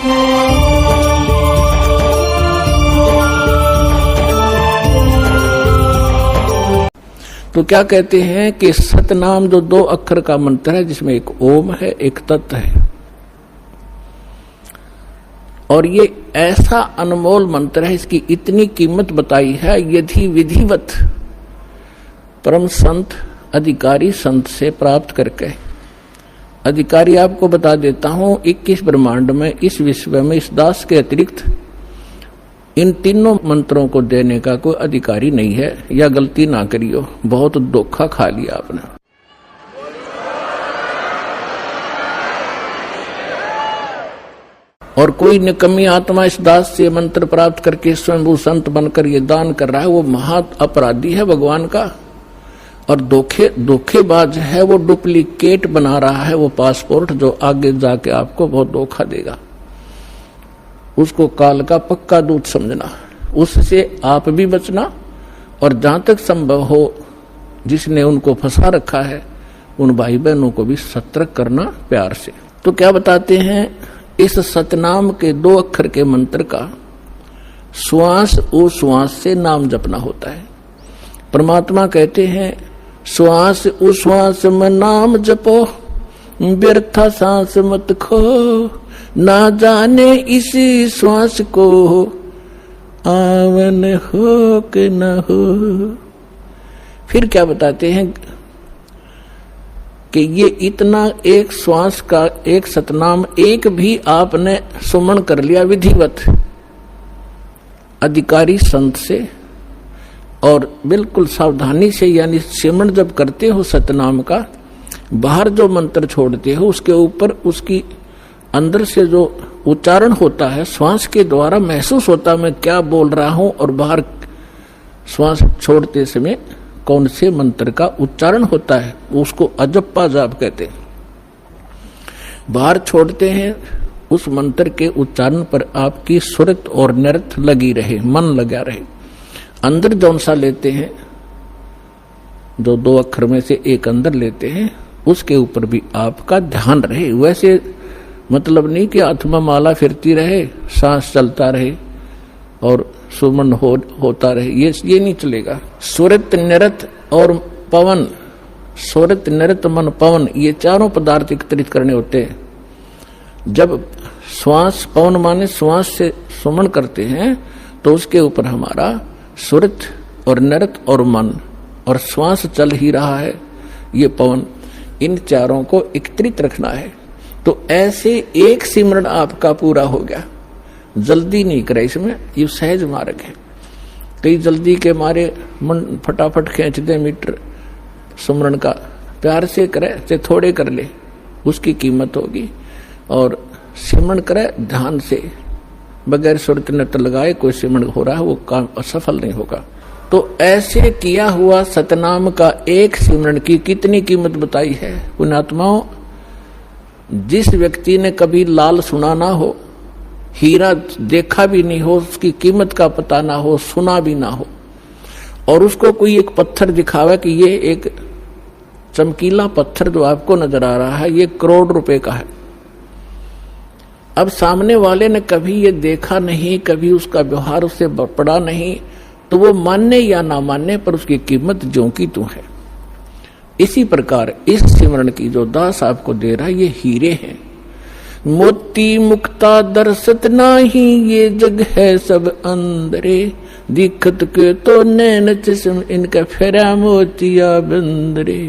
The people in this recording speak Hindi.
तो क्या कहते हैं कि सतनाम जो 2 अक्षर का मंत्र है, जिसमें एक ओम है, एक तत् है, और ये ऐसा अनमोल मंत्र है, इसकी इतनी कीमत बताई है। यदि विधिवत परम संत अधिकारी संत से प्राप्त करके, अधिकारी आपको बता देता हूं 21 ब्रह्मांड में, इस विश्व में, इस दास के अतिरिक्त इन तीनों मंत्रों को देने का कोई अधिकारी नहीं है। या गलती ना करियो, बहुत धोखा खा लिया आपने। और कोई निकम्मी आत्मा इस दास से मंत्र प्राप्त करके स्वयं संत बनकर ये दान कर रहा है, वो महा अपराधी है भगवान का, और धोखेबाज है, वो डुप्लीकेट बना रहा है वो पासपोर्ट, जो आगे जाके आपको बहुत धोखा देगा। उसको काल का पक्का दूत समझना, उससे आप भी बचना, और जहां तक संभव हो जिसने उनको फंसा रखा है उन भाई बहनों को भी सतर्क करना प्यार से। तो क्या बताते हैं, इस सतनाम के 2 अक्षर के मंत्र का श्वास उश्वास से नाम जपना होता है। परमात्मा कहते हैं, श्वास उश्वास में नाम जपो, व्यर्था सांस मत खो, ना जाने इसी श्वास को आवन हो कि न हो। फिर क्या बताते हैं कि ये इतना एक श्वास का एक सतनाम एक भी आपने सुमन कर लिया विधिवत अधिकारी संत से, और बिल्कुल सावधानी से, यानी सिमरन जब करते हो सतनाम का, बाहर जो मंत्र छोड़ते हो उसके ऊपर उसकी अंदर से जो उच्चारण होता है, श्वास के द्वारा महसूस होता मैं क्या बोल रहा हूं, और बाहर श्वास छोड़ते समय कौन से मंत्र का उच्चारण होता है, उसको अजप्पा जाप कहते हैं। बाहर छोड़ते हैं, उस मंत्र के उच्चारण पर आपकी सुरत और नृत लगी रहे, मन लगा रहे। अंदर जौन सा लेते हैं, जो 2 अक्षर में से एक अंदर लेते हैं, उसके ऊपर भी आपका ध्यान रहे। वैसे मतलब नहीं कि हाथ में माला फिरती रहे, सांस चलता रहे और सुमन होता रहे, ये नहीं चलेगा। सुरत नृत और पवन, सुरत नृत मन पवन, ये चारों पदार्थ एकत्रित करने होते हैं। जब श्वास, पवन माने श्वास से सुमन करते हैं, तो उसके ऊपर हमारा सुरत और नृत और मन, और श्वास चल ही रहा है, ये पवन, इन चारों को एकत्रित रखना है। तो ऐसे एक सिमरन आपका पूरा हो गया। जल्दी नहीं करे इसमें, ये सहज मार्ग है। कई जल्दी के मारे मन फटाफट खींच दे मीटर सिमरन का, प्यार से करे चाहे थोड़े कर ले, उसकी कीमत होगी। और सिमरन करे ध्यान से, बगैर सुरत नृत लगाए कोई सिमरन हो रहा है, वो काम असफल नहीं होगा। तो ऐसे किया हुआ सतनाम का एक सिमरन की कितनी कीमत बताई है पुण्यात्माओं। जिस व्यक्ति ने कभी लाल सुना ना हो, हीरा देखा भी नहीं हो, उसकी कीमत का पता ना हो, सुना भी ना हो, और उसको कोई एक पत्थर दिखावे कि ये एक चमकीला पत्थर जो आपको नजर आ रहा है, ये करोड़ रुपए का है। अब सामने वाले ने कभी ये देखा नहीं, कभी उसका व्यवहार उससे पड़ा नहीं, तो वो मानने या ना मानने पर उसकी कीमत ज्यों की त्यों है। इसी प्रकार इस सिमरन की जो दास आपको दे रहा है, ये हीरे हैं। मोती मुक्ता दर्शत नाही, ये जग है सब अंदरे, दिखत के तो नैन चश्म इनका फेरा मोतिया बंदरे।